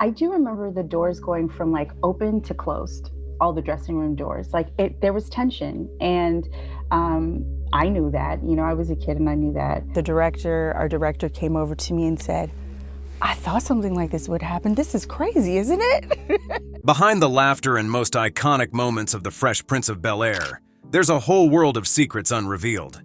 I do remember the doors going from like open to closed, all the dressing room doors. There was tension, and I knew that. You know, I was a kid and I knew that. Our director came over to me and said, "I thought something like this would happen. This is crazy, isn't it?" Behind the laughter and most iconic moments of The Fresh Prince of Bel-Air, there's a whole world of secrets unrevealed.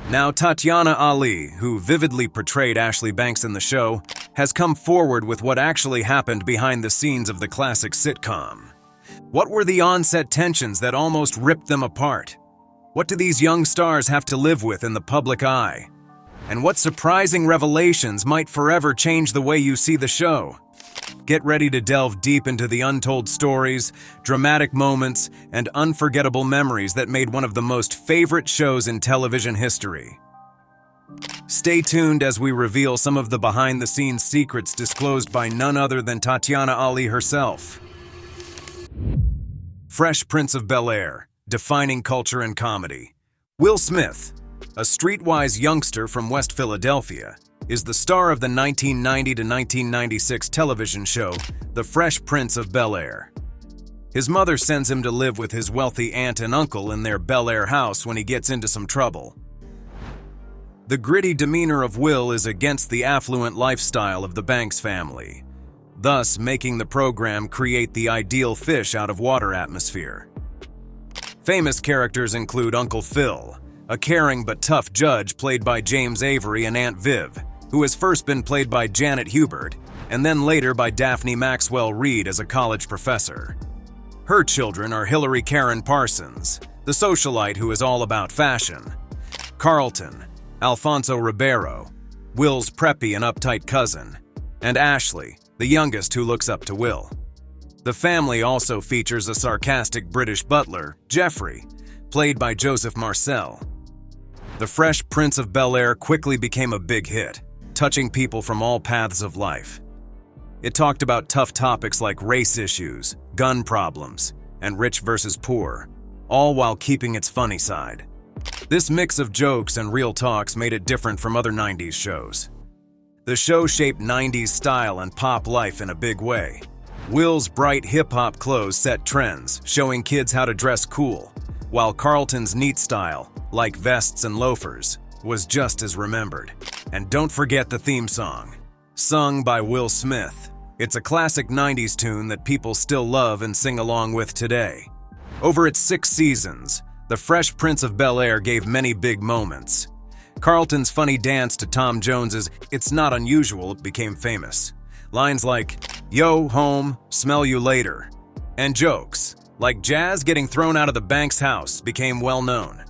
Now, Tatyana Ali, who vividly portrayed Ashley Banks in the show, has come forward with what actually happened behind the scenes of the classic sitcom. What were the on-set tensions that almost ripped them apart? What do these young stars have to live with in the public eye? And what surprising revelations might forever change the way you see the show? Get ready to delve deep into the untold stories, dramatic moments, and unforgettable memories that made one of the most favorite shows in television history. Stay tuned as we reveal some of the behind-the-scenes secrets disclosed by none other than Tatyana Ali herself. Fresh Prince of Bel-Air, defining culture and comedy. Will Smith, a streetwise youngster from West Philadelphia, is the star of the 1990 to 1996 television show, The Fresh Prince of Bel-Air. His mother sends him to live with his wealthy aunt and uncle in their Bel-Air house when he gets into some trouble. The gritty demeanor of Will is against the affluent lifestyle of the Banks family, thus making the program create the ideal fish out of water atmosphere. Famous characters include Uncle Phil, a caring but tough judge played by James Avery, and Aunt Viv, who has first been played by Janet Hubert and then later by Daphne Maxwell Reid as a college professor. Her children are Hillary Karen Parsons, the socialite who is all about fashion; Carlton, Alfonso Ribeiro, Will's preppy and uptight cousin; and Ashley, the youngest who looks up to Will. The family also features a sarcastic British butler, Geoffrey, played by Joseph Marcel. The Fresh Prince of Bel-Air quickly became a big hit, touching people from all paths of life. It talked about tough topics like race issues, gun problems, and rich versus poor, all while keeping its funny side. This mix of jokes and real talks made it different from other 90s shows. The show shaped 90s style and pop life in a big way. Will's bright hip-hop clothes set trends, showing kids how to dress cool, while Carlton's neat style, like vests and loafers, was just as remembered. And don't forget the theme song, sung by Will Smith. It's a classic 90s tune that people still love and sing along with today. Over its 6 seasons, The Fresh Prince of Bel-Air gave many big moments. Carlton's funny dance to Tom Jones's "It's Not Unusual" became famous. Lines like, "Yo, home, smell you later," and jokes like Jazz getting thrown out of the Banks house became well known.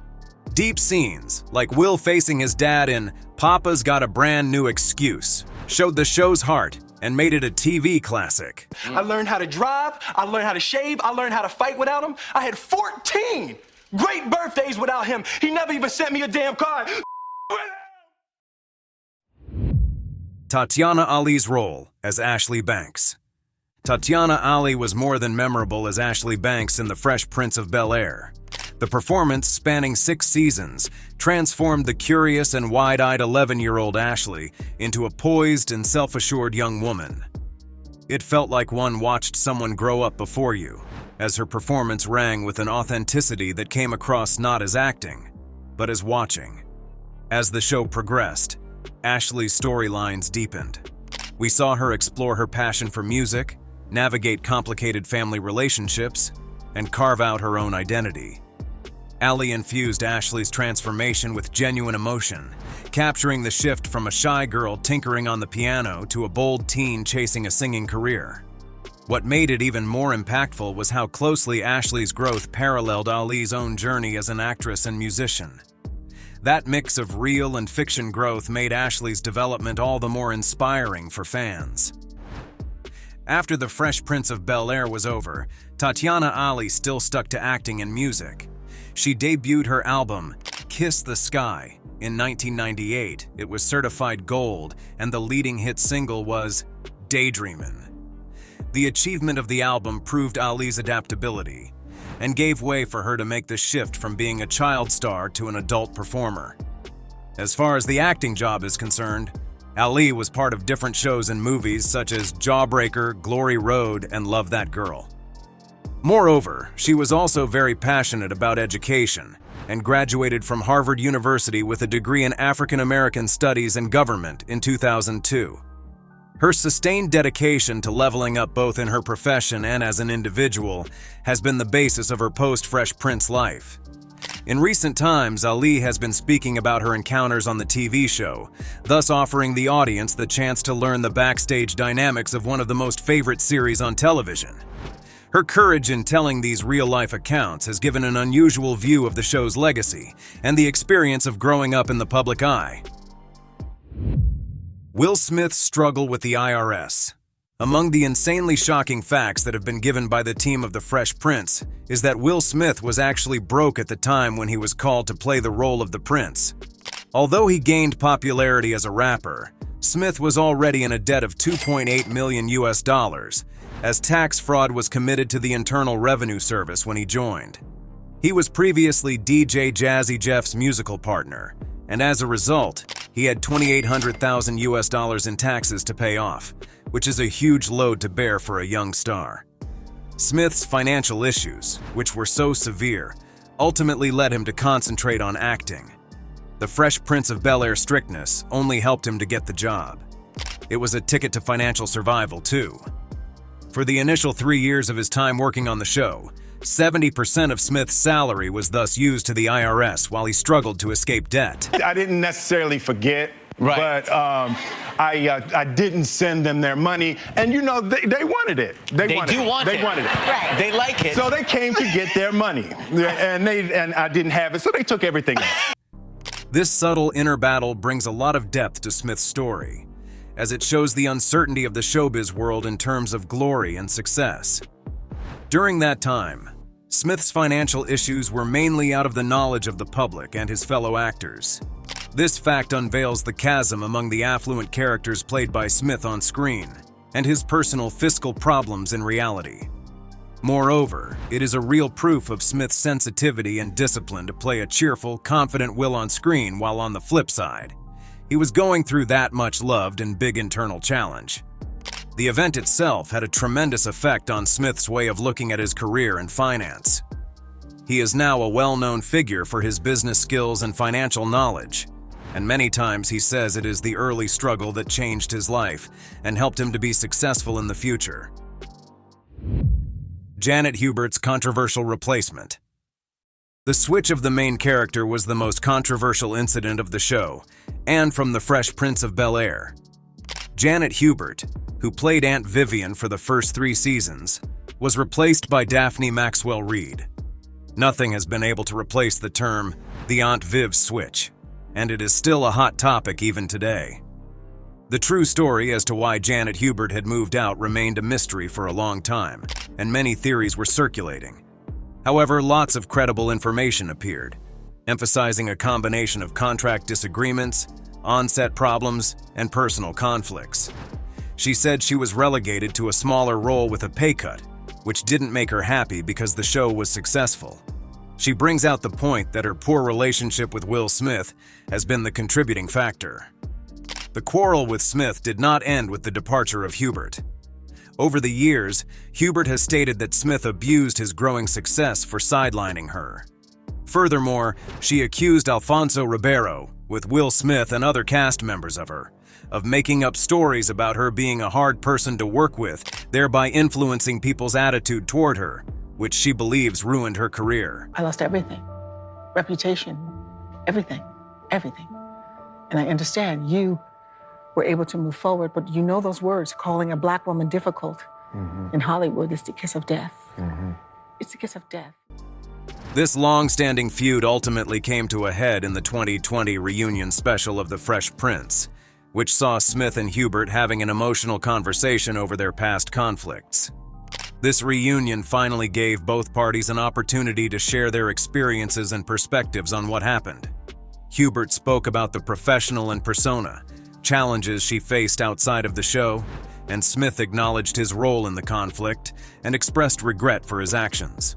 Deep scenes, like Will facing his dad in "Papa's Got a Brand New Excuse," showed the show's heart and made it a TV classic. I learned how to drive, I learned how to shave, I learned how to fight without him. I had 14 great birthdays without him. He never even sent me a damn card. Tatyana Ali's role as Ashley Banks. Tatyana Ali was more than memorable as Ashley Banks in The Fresh Prince of Bel-Air. The performance, spanning 6 seasons, transformed the curious and wide-eyed 11-year-old Ashley into a poised and self-assured young woman. It felt like one watched someone grow up before you, as her performance rang with an authenticity that came across not as acting, but as watching. As the show progressed, Ashley's storylines deepened. We saw her explore her passion for music, navigate complicated family relationships, and carve out her own identity. Ali infused Ashley's transformation with genuine emotion, capturing the shift from a shy girl tinkering on the piano to a bold teen chasing a singing career. What made it even more impactful was how closely Ashley's growth paralleled Ali's own journey as an actress and musician. That mix of real and fiction growth made Ashley's development all the more inspiring for fans. After The Fresh Prince of Bel-Air was over, Tatyana Ali still stuck to acting and music. She debuted her album, Kiss the Sky, in 1998. It was certified gold, and the leading hit single was Daydreamin'. The achievement of the album proved Ali's adaptability and gave way for her to make the shift from being a child star to an adult performer. As far as the acting job is concerned, Ali was part of different shows and movies such as Jawbreaker, Glory Road, and Love That Girl. Moreover, she was also very passionate about education and graduated from Harvard University with a degree in African American Studies and Government in 2002. Her sustained dedication to leveling up both in her profession and as an individual has been the basis of her post-Fresh Prince life. In recent times, Ali has been speaking about her encounters on the TV show, thus offering the audience the chance to learn the backstage dynamics of one of the most favorite series on television. Her courage in telling these real-life accounts has given an unusual view of the show's legacy and the experience of growing up in the public eye. Will Smith's struggle with the IRS. Among the insanely shocking facts that have been given by the team of The Fresh Prince is that Will Smith was actually broke at the time when he was called to play the role of the prince. Although he gained popularity as a rapper, Smith was already in a debt of $2.8 million as tax fraud was committed to the Internal Revenue Service when he joined. He was previously DJ Jazzy Jeff's musical partner, and as a result, he had $2,800,000 in taxes to pay off, which is a huge load to bear for a young star. Smith's financial issues, which were so severe, ultimately led him to concentrate on acting. The Fresh Prince of Bel-Air strictness only helped him to get the job. It was a ticket to financial survival, too. For the initial 3 years of his time working on the show, 70% of Smith's salary was thus used to the IRS while he struggled to escape debt. I didn't necessarily forget, Right. but I didn't send them their money, and you know they wanted it. They wanted it. Right. They like it. So they came to get their money, and I didn't have it, so they took everything else. This subtle inner battle brings a lot of depth to Smith's story, as it shows the uncertainty of the showbiz world in terms of glory and success. During that time, Smith's financial issues were mainly out of the knowledge of the public and his fellow actors. This fact unveils the chasm among the affluent characters played by Smith on screen and his personal fiscal problems in reality. Moreover, it is a real proof of Smith's sensitivity and discipline to play a cheerful, confident Will on screen, while on the flip side, he was going through that much loved and big internal challenge. The event itself had a tremendous effect on Smith's way of looking at his career and finance. He is now a well-known figure for his business skills and financial knowledge, and many times he says it is the early struggle that changed his life and helped him to be successful in the future. Janet Hubert's controversial replacement. The switch of the main character was the most controversial incident of the show, and from The Fresh Prince of Bel-Air. Janet Hubert, who played Aunt Vivian for the first 3 seasons, was replaced by Daphne Maxwell Reid. Nothing has been able to replace the term, the Aunt Viv switch, and it is still a hot topic even today. The true story as to why Janet Hubert had moved out remained a mystery for a long time, and many theories were circulating. However, lots of credible information appeared, emphasizing a combination of contract disagreements, on-set problems, and personal conflicts. She said she was relegated to a smaller role with a pay cut, which didn't make her happy because the show was successful. She brings out the point that her poor relationship with Will Smith has been the contributing factor. The quarrel with Smith did not end with the departure of Hubert. Over the years, Hubert has stated that Smith abused his growing success for sidelining her. Furthermore, she accused Alfonso Ribeiro, with Will Smith and other cast members of her, of making up stories about her being a hard person to work with, thereby influencing people's attitude toward her, which she believes ruined her career. I lost everything. Reputation, everything. And I understand you were able to move forward, but you know those words, calling a Black woman difficult in Hollywood is the kiss of death. It's the kiss of death. This long-standing feud ultimately came to a head in the 2020 reunion special of The Fresh Prince, which saw Smith and Hubert having an emotional conversation over their past conflicts. This reunion finally gave both parties an opportunity to share their experiences and perspectives on what happened. Hubert spoke about the professional and persona, challenges she faced outside of the show, and Smith acknowledged his role in the conflict and expressed regret for his actions.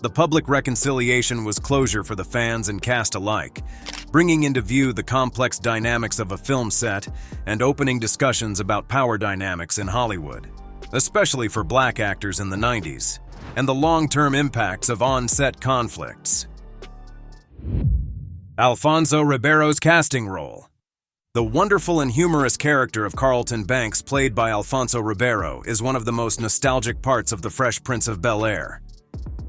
The public reconciliation was closure for the fans and cast alike, bringing into view the complex dynamics of a film set and opening discussions about power dynamics in Hollywood, especially for black actors in the 90s, and the long-term impacts of on-set conflicts. Alfonso Ribeiro's casting role. The wonderful and humorous character of Carlton Banks, played by Alfonso Ribeiro, is one of the most nostalgic parts of the Fresh Prince of Bel-Air.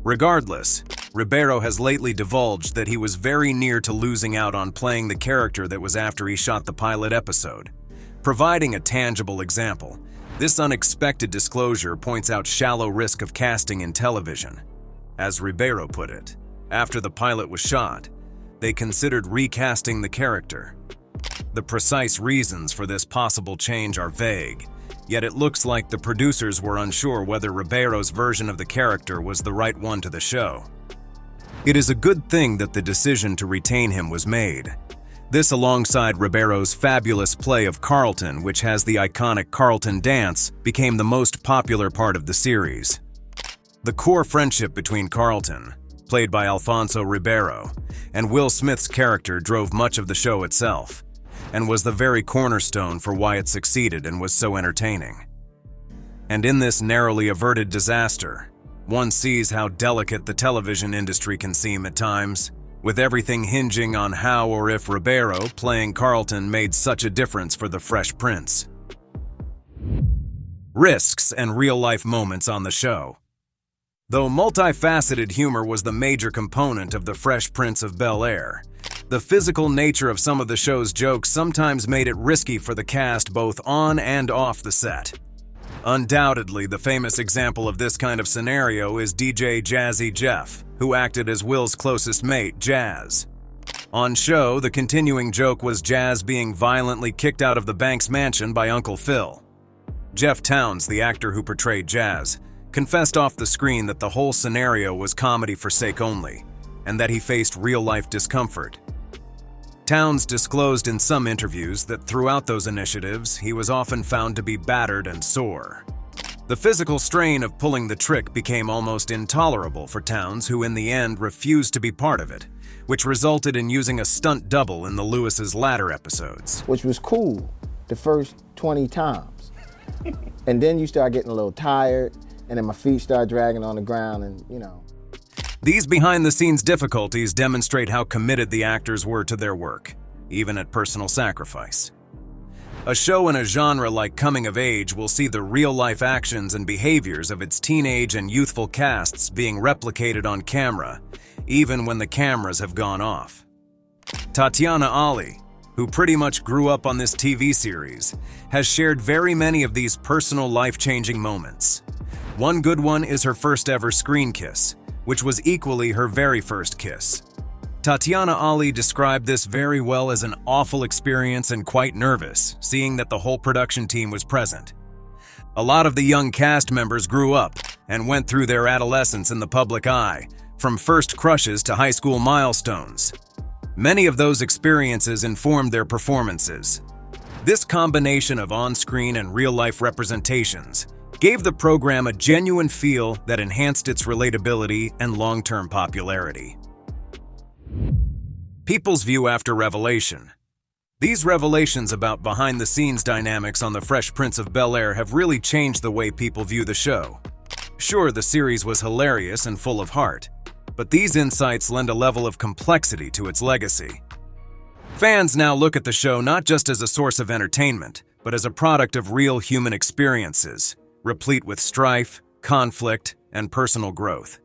Regardless, Ribeiro has lately divulged that he was very near to losing out on playing the character that was after he shot the pilot episode. Providing a tangible example, this unexpected disclosure points out shallow risk of casting in television. As Ribeiro put it, after the pilot was shot, they considered recasting the character. The precise reasons for this possible change are vague, yet it looks like the producers were unsure whether Ribeiro's version of the character was the right one to the show. It is a good thing that the decision to retain him was made. This, alongside Ribeiro's fabulous play of Carlton, which has the iconic Carlton dance, became the most popular part of the series. The core friendship between Carlton, played by Alfonso Ribeiro, and Will Smith's character drove much of the show itself, and was the very cornerstone for why it succeeded and was so entertaining. And in this narrowly averted disaster, one sees how delicate the television industry can seem at times, with everything hinging on how or if Ribeiro, playing Carlton, made such a difference for the Fresh Prince. Risks and real-life moments on the show. Though multifaceted humor was the major component of the Fresh Prince of Bel-Air, the physical nature of some of the show's jokes sometimes made it risky for the cast both on and off the set. Undoubtedly, the famous example of this kind of scenario is DJ Jazzy Jeff, who acted as Will's closest mate, Jazz. On show, the continuing joke was Jazz being violently kicked out of the Banks mansion by Uncle Phil. Jeff Towns, the actor who portrayed Jazz, confessed off the screen that the whole scenario was comedy for sake only, and that he faced real-life discomfort. Towns disclosed in some interviews that throughout those initiatives, he was often found to be battered and sore. The physical strain of pulling the trick became almost intolerable for Towns, who in the end refused to be part of it, which resulted in using a stunt double in the Lewis's latter episodes. Which was cool the first 20 times. And then you start getting a little tired, and then my feet start dragging on the ground, and These behind-the-scenes difficulties demonstrate how committed the actors were to their work, even at personal sacrifice. A show in a genre like Coming of Age will see the real-life actions and behaviors of its teenage and youthful casts being replicated on camera, even when the cameras have gone off. Tatyana Ali, who pretty much grew up on this TV series, has shared very many of these personal life-changing moments. One good one is her first-ever screen kiss, which was equally her very first kiss. Tatyana Ali described this very well as an awful experience and quite nervous, seeing that the whole production team was present. A lot of the young cast members grew up and went through their adolescence in the public eye, from first crushes to high school milestones. Many of those experiences informed their performances. This combination of on-screen and real-life representations gave the program a genuine feel that enhanced its relatability and long-term popularity. People's view after revelation. These revelations about behind-the-scenes dynamics on the Fresh Prince of Bel-Air have really changed the way people view the show. Sure, the series was hilarious and full of heart, but these insights lend a level of complexity to its legacy. Fans now look at the show not just as a source of entertainment, but as a product of real human experiences, replete with strife, conflict, and personal growth.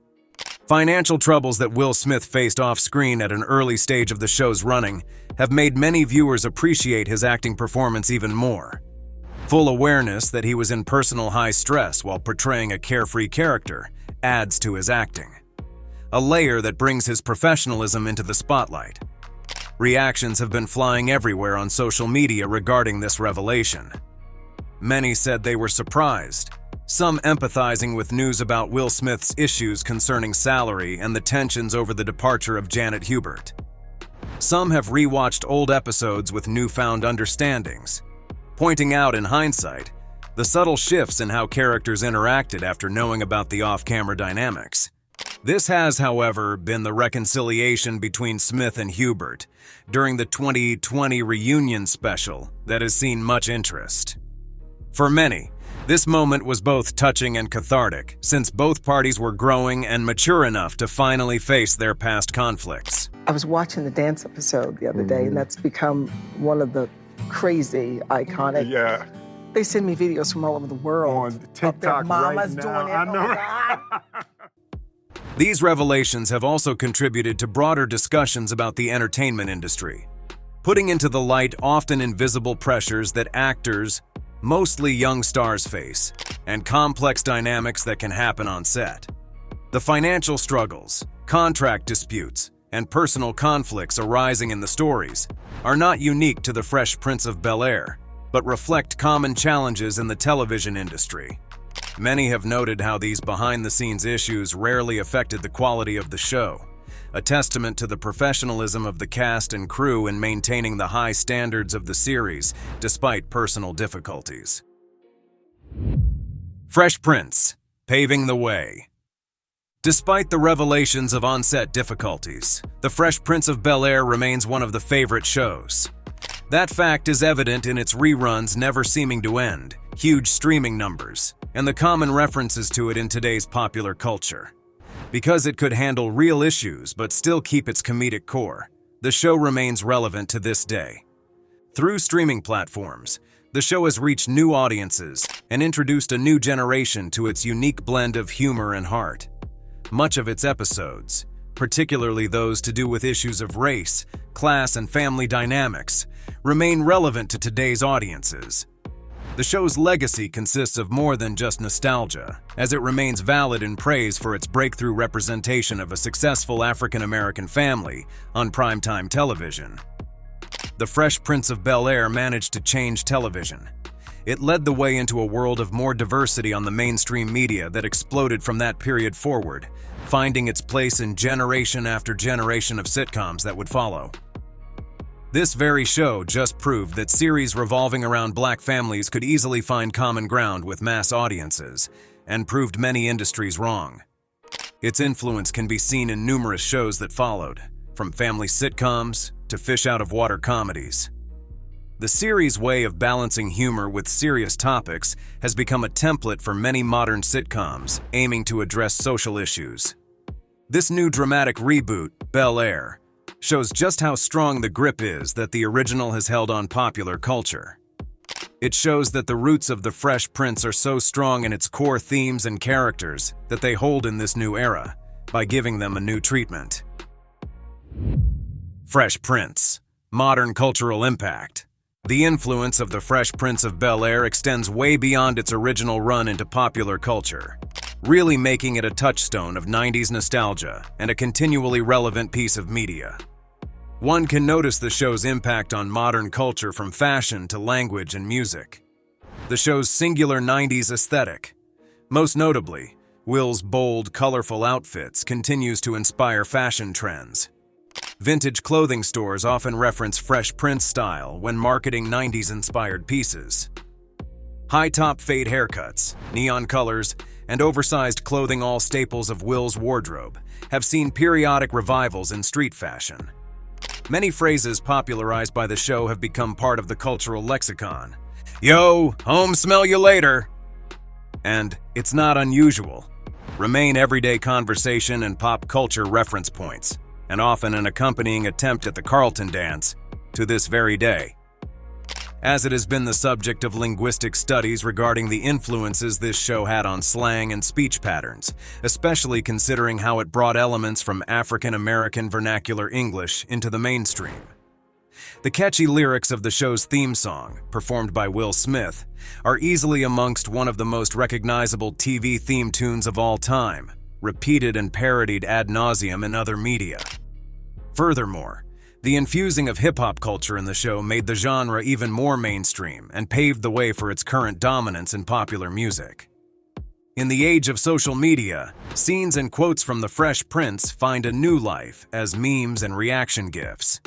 Financial troubles that Will Smith faced off-screen at an early stage of the show's running have made many viewers appreciate his acting performance even more. Full awareness that he was in personal high stress while portraying a carefree character adds to his acting, a layer that brings his professionalism into the spotlight. Reactions have been flying everywhere on social media regarding this revelation. Many said they were surprised, some empathizing with news about Will Smith's issues concerning salary and the tensions over the departure of Janet Hubert. Some have rewatched old episodes with newfound understandings, pointing out in hindsight the subtle shifts in how characters interacted after knowing about the off-camera dynamics. This has, however, been the reconciliation between Smith and Hubert during the 2020 reunion special that has seen much interest. For many, this moment was both touching and cathartic, since both parties were growing and mature enough to finally face their past conflicts. I was watching the dance episode the other day, and that's become one of the crazy, iconic. Yeah. They send me videos from all over the world. On TikTok of their mamas right now. doing it. I know. Oh my God. These revelations have also contributed to broader discussions about the entertainment industry, putting into the light often invisible pressures that actors, mostly young stars, face, and complex dynamics that can happen on set. The financial struggles, contract disputes, and personal conflicts arising in the stories are not unique to the Fresh Prince of Bel-Air, but reflect common challenges in the television industry. Many have noted how these behind-the-scenes issues rarely affected the quality of the show, a testament to the professionalism of the cast and crew in maintaining the high standards of the series despite personal difficulties. Fresh Prince, Paving the Way. Despite the revelations of on-set difficulties, The Fresh Prince of Bel-Air remains one of the favorite shows. That fact is evident in its reruns never seeming to end, huge streaming numbers, and the common references to it in today's popular culture. Because it could handle real issues but still keep its comedic core, the show remains relevant to this day. Through streaming platforms, the show has reached new audiences and introduced a new generation to its unique blend of humor and heart. Much of its episodes, particularly those to do with issues of race, class, and family dynamics, remain relevant to today's audiences. The show's legacy consists of more than just nostalgia, as it remains valid in praise for its breakthrough representation of a successful African-American family on primetime television. The Fresh Prince of Bel-Air managed to change television. It led the way into a world of more diversity on the mainstream media that exploded from that period forward, finding its place in generation after generation of sitcoms that would follow. This very show just proved that series revolving around black families could easily find common ground with mass audiences, and proved many industries wrong. Its influence can be seen in numerous shows that followed, from family sitcoms to fish-out-of-water comedies. The series' way of balancing humor with serious topics has become a template for many modern sitcoms aiming to address social issues. This new dramatic reboot, Bel-Air, shows just how strong the grip is that the original has held on popular culture. It shows that the roots of The Fresh Prince are so strong in its core themes and characters that they hold in this new era, by giving them a new treatment. Fresh Prince, Modern Cultural Impact. The influence of The Fresh Prince of Bel-Air extends way beyond its original run into popular culture, really making it a touchstone of 90s nostalgia and a continually relevant piece of media. One can notice the show's impact on modern culture from fashion to language and music. The show's singular 90s aesthetic, most notably, Will's bold, colorful outfits, continues to inspire fashion trends. Vintage clothing stores often reference Fresh Prince style when marketing 90s-inspired pieces. High-top fade haircuts, neon colors, and oversized clothing, all staples of Will's wardrobe, have seen periodic revivals in street fashion. Many phrases popularized by the show have become part of the cultural lexicon. Yo, home smell you later. And it's not unusual. Remain everyday conversation and pop culture reference points, and often an accompanying attempt at the Carlton dance, to this very day. As it has been the subject of linguistic studies regarding the influences this show had on slang and speech patterns, especially considering how it brought elements from African American vernacular English into the mainstream. The catchy lyrics of the show's theme song, performed by Will Smith, are easily amongst one of the most recognizable TV theme tunes of all time, repeated and parodied ad nauseum in other media. Furthermore, the infusing of hip-hop culture in the show made the genre even more mainstream and paved the way for its current dominance in popular music. In the age of social media, scenes and quotes from The Fresh Prince find a new life as memes and reaction GIFs.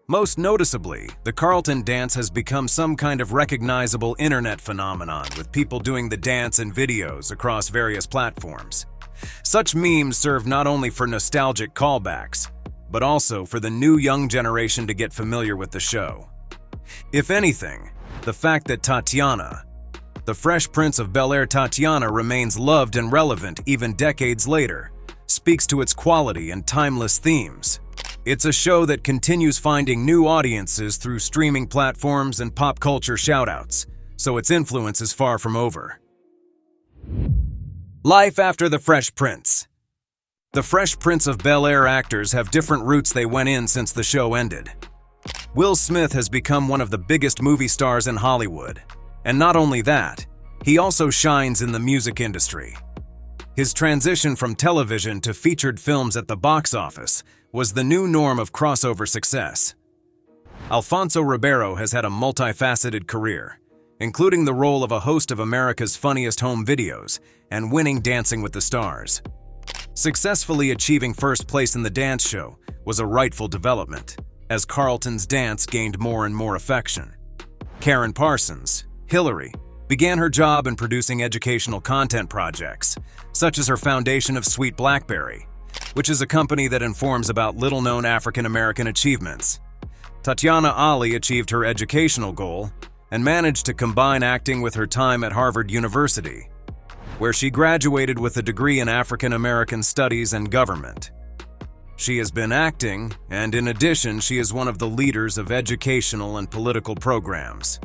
Most noticeably, the Carlton dance has become some kind of recognizable internet phenomenon, with people doing the dance in videos across various platforms. Such memes serve not only for nostalgic callbacks, but also for the new young generation to get familiar with the show. If anything, the fact that Tatyana, the Fresh Prince of Bel-Air Tatyana, remains loved and relevant even decades later, speaks to its quality and timeless themes. It's a show that continues finding new audiences through streaming platforms and pop culture shoutouts, so its influence is far from over. Life after the Fresh Prince. The Fresh Prince of Bel-Air actors have different routes they went in since the show ended. Will Smith has become one of the biggest movie stars in Hollywood. And not only that, he also shines in the music industry. His transition from television to featured films at the box office was the new norm of crossover success. Alfonso Ribeiro has had a multifaceted career, including the role of a host of America's Funniest Home Videos and winning Dancing with the Stars. Successfully achieving first place in the dance show was a rightful development, as Carlton's dance gained more and more affection. Karen Parsons, Hillary, began her job in producing educational content projects, such as her foundation of Sweet Blackberry, which is a company that informs about little-known African-American achievements. Tatyana Ali achieved her educational goal and managed to combine acting with her time at Harvard University, where she graduated with a degree in African American Studies and Government. She has been acting, and in addition, she is one of the leaders of educational and political programs.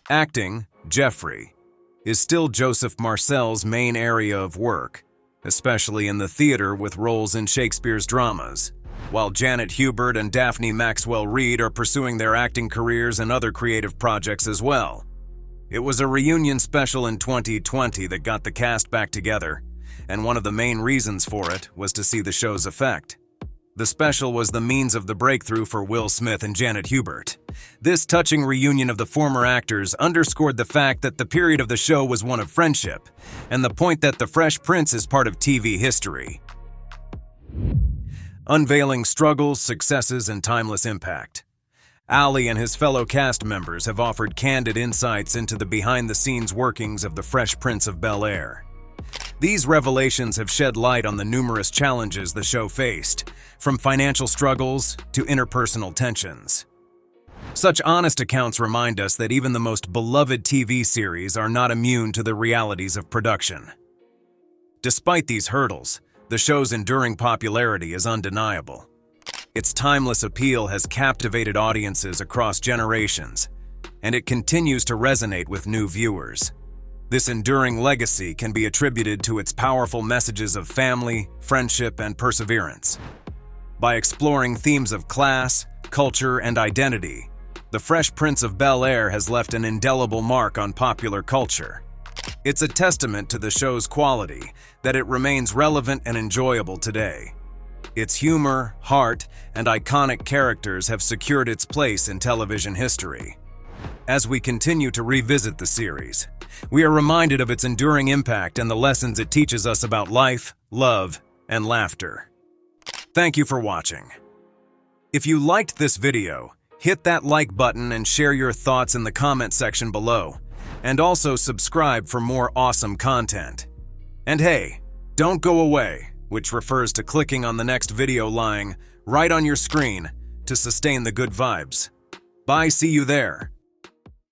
Acting, Jeffrey, is still Joseph Marcel's main area of work, especially in the theater with roles in Shakespeare's dramas, while Janet Hubert and Daphne Maxwell Reid are pursuing their acting careers and other creative projects as well. It was a reunion special in 2020 that got the cast back together, and one of the main reasons for it was to see the show's effect. The special was the means of the breakthrough for Will Smith and Janet Hubert. This touching reunion of the former actors underscored the fact that the period of the show was one of friendship, and the point that The Fresh Prince is part of TV history. Unveiling struggles, successes, and timeless impact. Ali and his fellow cast members have offered candid insights into the behind-the-scenes workings of The Fresh Prince of Bel-Air. These revelations have shed light on the numerous challenges the show faced, from financial struggles to interpersonal tensions. Such honest accounts remind us that even the most beloved TV series are not immune to the realities of production. Despite these hurdles, the show's enduring popularity is undeniable. Its timeless appeal has captivated audiences across generations, and it continues to resonate with new viewers. This enduring legacy can be attributed to its powerful messages of family, friendship, and perseverance. By exploring themes of class, culture, and identity, The Fresh Prince of Bel-Air has left an indelible mark on popular culture. It's a testament to the show's quality that it remains relevant and enjoyable today. Its humor, heart, and iconic characters have secured its place in television history. As we continue to revisit the series, we are reminded of its enduring impact and the lessons it teaches us about life, love, and laughter. Thank you for watching. If you liked this video, hit that like button and share your thoughts in the comment section below. And also subscribe for more awesome content. And hey, don't go away, which refers to clicking on the next video lying right on your screen to sustain the good vibes. Bye, see you there.